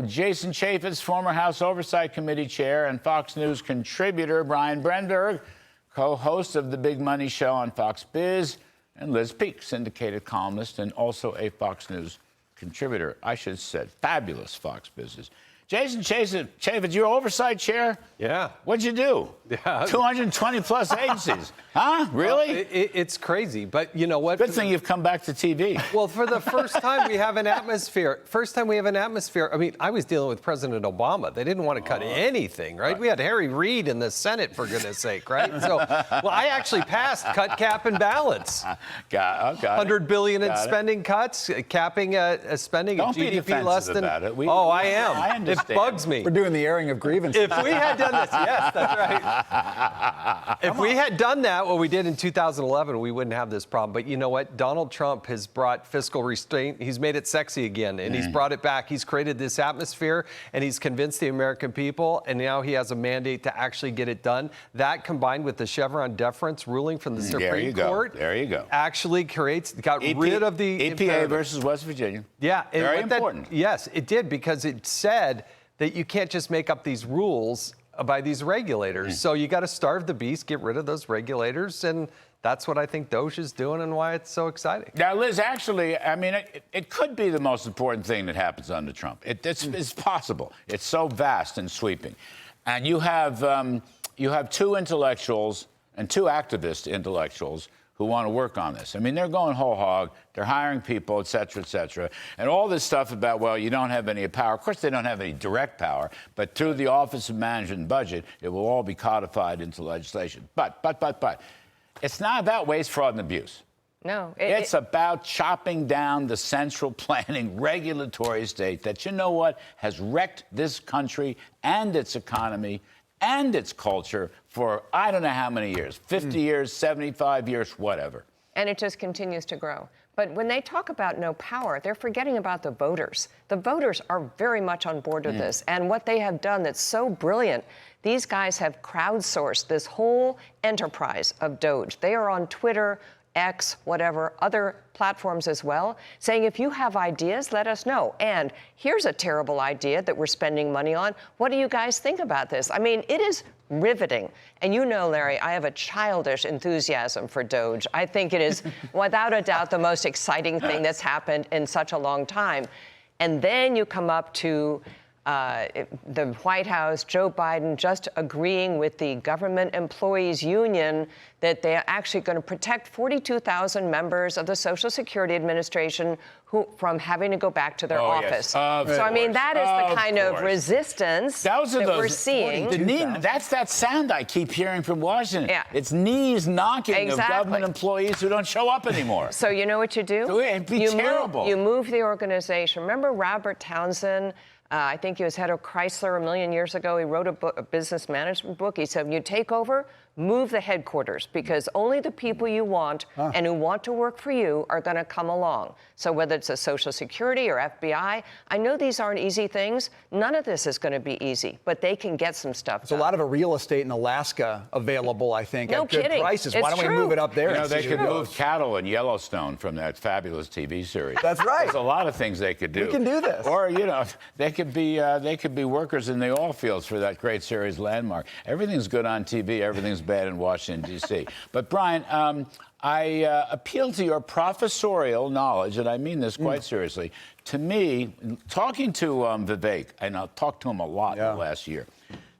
show. Jason Chaffetz, former House Oversight Committee chair and Fox News contributor. Brian Brenberg, co-host of The Big Money Show on Fox Biz. And Liz Peek, syndicated columnist and also a Fox News contributor. I should have said fabulous Fox business. Jason Chaffetz, your oversight chair? Yeah. What'd you do? Yeah. 220 plus agencies. Huh? Really? Well, it's crazy, but you know what? Good thing you've come back to TV. Well, for the first time, we have an atmosphere. I mean, I was dealing with President Obama. They didn't want to cut anything, right? We had Harry Reid in the Senate, for goodness sake, right? So, well, I actually passed cut, cap, and balance. Got $100 billion in spending cuts, capping spending Don't of be GDP defensive less than. about it. I am. I understand. It bugs me. We're doing the airing of grievances. If we had done this, yes, that's right. If we had done that, what we did in 2011, we wouldn't have this problem. But you know what? Donald Trump has brought fiscal restraint. He's made it sexy again, and he's brought it back. He's created this atmosphere, and he's convinced the American people, and now he has a mandate to actually get it done. That, combined with the Chevron deference ruling from the Supreme Court, actually got rid of the EPA versus West Virginia. Yeah, very important. Yes, it did, because it said that you can't just make up these rules by these regulators. So you got to starve the beast, get rid of those regulators, and that's what I think Doge is doing and why it's so exciting. Now, Liz, actually, I mean, it could be the most important thing that happens under Trump. It's possible. It's so vast and sweeping. And you have two intellectuals and two activist intellectuals who want to work on this. I mean, they're going whole hog. They're hiring people, et cetera, et cetera. And all this stuff about, well, you don't have any power. Of course, they don't have any direct power, but through the Office of Management and Budget, it will all be codified into legislation. But, it's not about waste, fraud, and abuse. No. It's about chopping down the central planning regulatory state that, you know what, has wrecked this country and its economy and its culture for I don't know how many years, 50 years, 75 years, whatever. And it just continues to grow. But when they talk about no power, they're forgetting about the voters. The voters are very much on board with this. And what they have done that's so brilliant, these guys have crowdsourced this whole enterprise of Doge. They are on Twitter, X, whatever, other platforms as well, saying if you have ideas, let us know. And here's a terrible idea that we're spending money on. What do you guys think about this? I mean, it is riveting. And you know, Larry, I have a childish enthusiasm for Doge. I think it is, without a doubt, the most exciting thing that's happened in such a long time. And then you come up to the White House, Joe Biden just agreeing with the government employees union that they're actually going to protect 42,000 members of the Social Security Administration from having to go back to their office. Yes. So, I mean, that is the kind of resistance that we're seeing. That's that sound I keep hearing from Washington. Yeah. It's knees knocking of government employees who don't show up anymore. So you know what you do? It'd be terrible. You move the organization. Remember Robert Townsend? I think he was head of Chrysler a million years ago. He wrote a business management book. He said, when you take over, move the headquarters, because only the people you want and who want to work for you are going to come along. So whether it's a Social Security or FBI, I know these aren't easy things. None of this is going to be easy, but they can get some stuff done. There's a lot of real estate in Alaska available, I think, at good prices. Why don't we move it up there? You know, they could move cattle in Yellowstone from that fabulous TV series. That's right. There's a lot of things they could do. We can do this. Or, you know, they could be workers in the oil fields for that great series Landmark. Everything's good on TV. Everything's bad in Washington, D.C. But, Brian, I appeal to your professorial knowledge, and I mean this quite seriously. To me, talking to Vivek, and I'll talk to him a lot in the last year,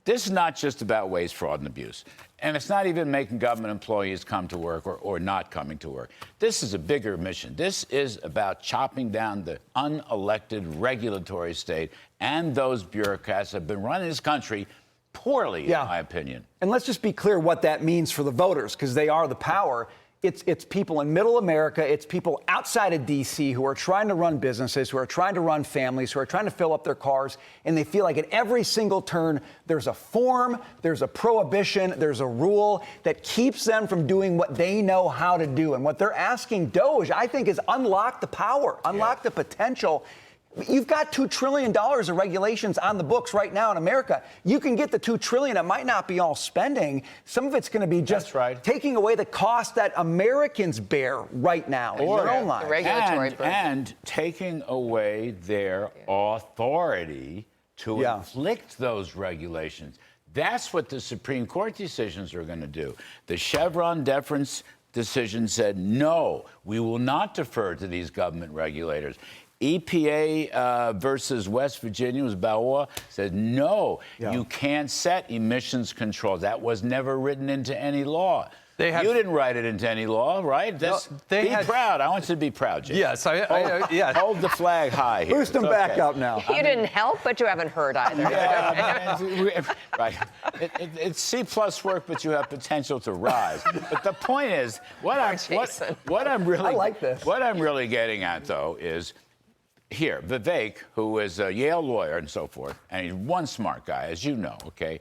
this is not just about waste, fraud, and abuse. And it's not even making government employees come to work or not coming to work. This is a bigger mission. This is about chopping down the unelected regulatory state and those bureaucrats that have been running this country poorly, in my opinion. And let's just be clear what that means for the voters, because they are the power. It's people in middle America, it's people outside of D.C. who are trying to run businesses, who are trying to run families, who are trying to fill up their cars, and they feel like at every single turn there's a form, there's a prohibition, there's a rule that keeps them from doing what they know how to do. And what they're asking Doge, I think, is unlock the power, unlock the potential. You've got $2 trillion of regulations on the books right now in America. You can get the $2 trillion. It might not be all spending. Some of it's going to be just taking away the cost that Americans bear right now in their own lives. And taking away their authority to inflict those regulations. That's what the Supreme Court decisions are going to do. The Chevron deference decision said, no, we will not defer to these government regulators. EPA versus West Virginia's Balboa said, no, you can't set emissions controls. That was never written into any law. You didn't write it into any law, right? Be proud. I want you to be proud, Jason. Yes, Hold the flag high here. Boost them back up now. You didn't help, but you haven't heard either. Right. It's C+ work, but you have potential to rise. But the point is, what I'm really getting at, though, is here, Vivek, who is a Yale lawyer and so forth, and he's one smart guy, as you know, okay?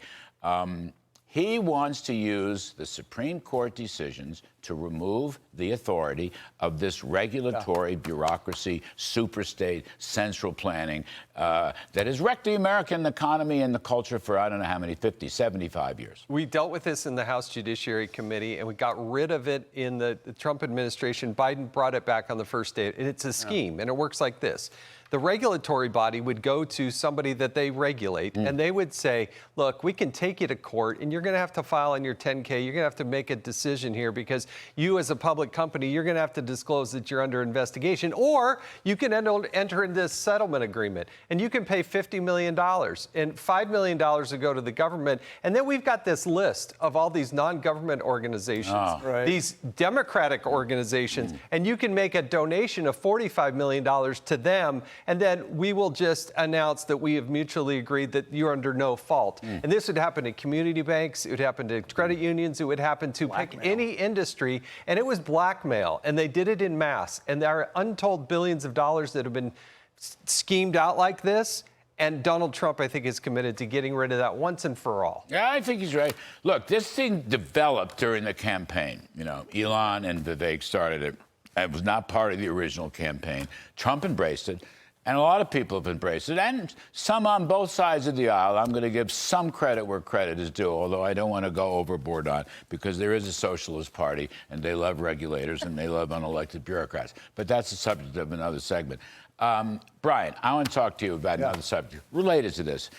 He wants to use the Supreme Court decisions to remove the authority of this regulatory bureaucracy, superstate, central planning that has wrecked the American economy and the culture for I don't know how many, 50, 75 years. We dealt with this in the House Judiciary Committee, and we got rid of it in the Trump administration. Biden brought it back on the first day. And it's a scheme, and it works like this. The regulatory body would go to somebody that they regulate, and they would say, look, we can take you to court, and you're going to have to file on your 10K. You're going to have to make a decision here because you, as a public company, you're going to have to disclose that you're under investigation, or you can enter in this settlement agreement, and you can pay $50 million, and $5 million to go to the government. And then we've got this list of all these non-government organizations, these democratic organizations, and you can make a donation of $45 million to them, and then we will just announce that we have mutually agreed that you're under no fault. And this would happen to community banks, it would happen to credit unions, it would happen to pick any industry, and it was blackmail, and they did it in mass. And there are untold billions of dollars that have been schemed out like this. And Donald Trump, I think, is committed to getting rid of that once and for all. Yeah, I think he's right. Look, this thing developed during the campaign. You know, Elon and Vivek started it. It was not part of the original campaign. Trump embraced it. And a lot of people have embraced it, and some on both sides of the aisle. I'm going to give some credit where credit is due, although I don't want to go overboard on, because there is a socialist party, and they love regulators, and they love unelected bureaucrats. But that's the subject of another segment. Brian, I want to talk to you about another subject related to this,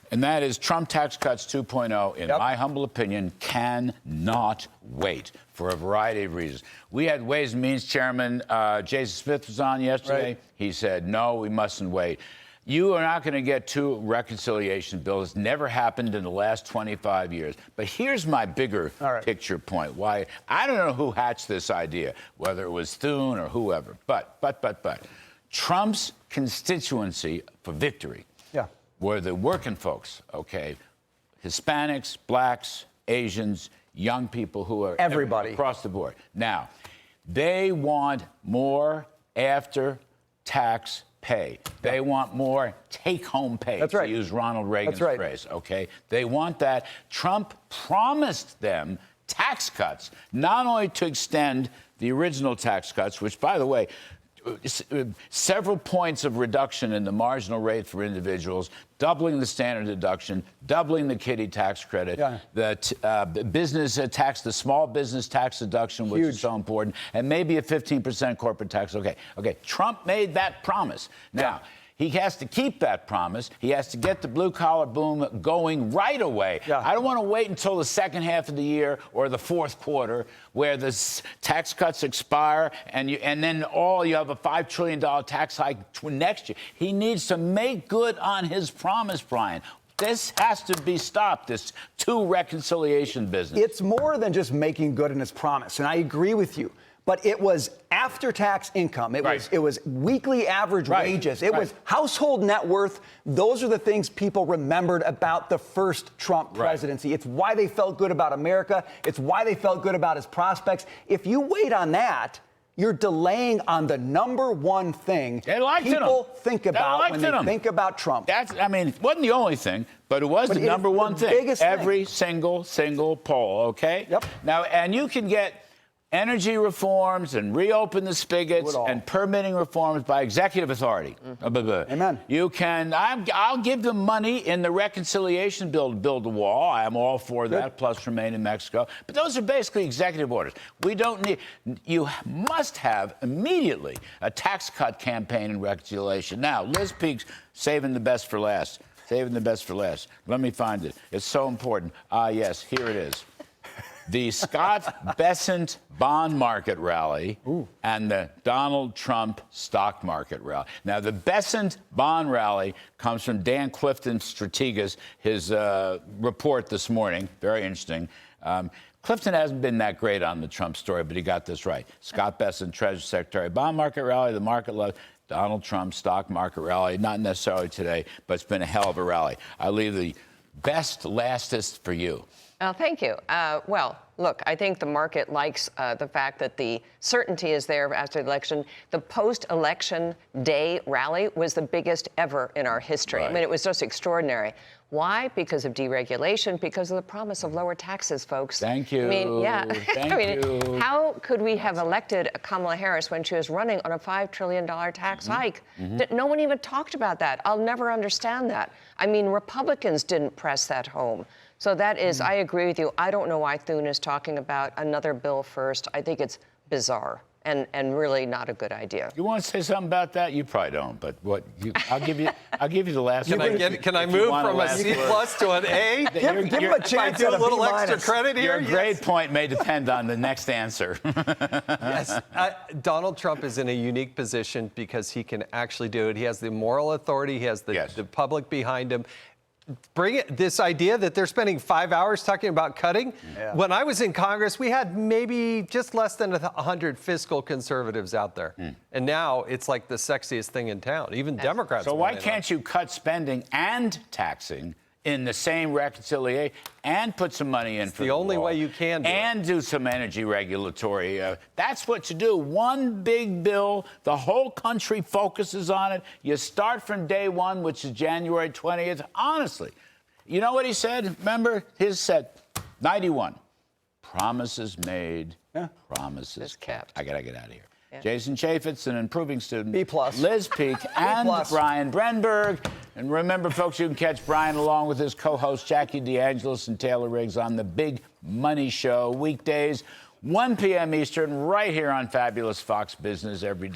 and that is Trump tax cuts 2.0, in my humble opinion, cannot wait for a variety of reasons. We had Ways and Means Chairman Jason Smith was on yesterday. He said, no, we mustn't wait. You are not going to get two reconciliation bills. It's never happened in the last 25 years. But here's my bigger picture point. Why I don't know who hatched this idea, whether it was Thune or whoever. But Trump's constituency for victory were the working folks, okay? Hispanics, blacks, Asians, young people who are everybody across the board. Now, they want more after-tax pay. They want more take-home pay, to use Ronald Reagan's phrase, okay? They want that. Trump promised them tax cuts, not only to extend the original tax cuts, which, by the way, several points of reduction in the marginal rate for individuals, doubling the standard deduction, doubling the kiddie tax credit, the business tax, the small business tax deduction, which is so important, and maybe a 15% corporate tax. Okay. Trump made that promise. Now, he has to keep that promise. He has to get the blue-collar boom going right away. I don't want to wait until the second half of the year or the fourth quarter where the tax cuts expire and then you have a $5 trillion tax hike next year. He needs to make good on his promise, Brian. This has to be stopped, this two reconciliation business. It's more than just making good on his promise, and I agree with you. But it was after-tax income. It was weekly average wages. It was household net worth. Those are the things people remembered about the first Trump presidency. It's why they felt good about America. It's why they felt good about his prospects. If you wait on that, you're delaying on the number one thing people think about when they think about Trump. It wasn't the only thing, but it was the number one thing. Every single poll, okay? Yep. Now, and you can get energy reforms and reopen the spigots and permitting reforms by executive authority. Amen. You can, I'll give them money in the reconciliation bill to build the wall. I am all for that, plus remain in Mexico. But those are basically executive orders. We don't need, you must have immediately a tax cut campaign and reconciliation. Now, Liz Peek's saving the best for last. Saving the best for last. Let me find it. It's so important. Yes, here it is. The Scott Bessent bond market rally and the Donald Trump stock market rally. Now, the Bessent bond rally comes from Dan Clifton's Strategas, his report this morning. Very interesting. Clifton hasn't been that great on the Trump story, but he got this right. Scott Bessent, Treasury Secretary, bond market rally, the market loves Donald Trump stock market rally. Not necessarily today, but it's been a hell of a rally. I leave the best lastest for you. Thank you. Well, look, I think the market likes the fact that the certainty is there after the election. The post-election day rally was the biggest ever in our history. Right. I mean, it was just extraordinary. Why? Because of deregulation, because of the promise of lower taxes, folks. Thank you. I mean, yeah. Thank you. How could we have elected Kamala Harris when she was running on a $5 trillion tax hike? No one even talked about that. I'll never understand that. I mean, Republicans didn't press that home. So that is, I agree with you. I don't know why Thune is talking about another bill first. I think it's bizarre and really not a good idea. You want to say something about that? You probably don't, but what? I'll give you the last. Can I move from a C plus to an A? Give him a chance do at a little B extra minus. credit here. Your grade point may depend on the next answer. Yes, Donald Trump is in a unique position because he can actually do it. He has the moral authority. He has the public behind him. Bring it, this idea that they're spending 5 hours talking about cutting. Yeah. When I was in Congress, we had maybe just less than 100 fiscal conservatives out there. And now it's like the sexiest thing in town. Even Democrats. So why can't you cut spending and taxing in the same reconciliation and put some money in for the only way you can do and do some energy regulatory? That's what you do. One big bill. The whole country focuses on it. You start from day one, which is January 20th. Honestly, you know what he said? Remember, his said 91. Promises made, promises kept. I got to get out of here. Jason Chaffetz, an improving student. B plus. Liz Peek and Brian Brenberg. And remember, folks, you can catch Brian along with his co-hosts Jackie DeAngelis and Taylor Riggs on The Big Money Show, weekdays, 1 p.m. Eastern, right here on Fabulous Fox Business every day.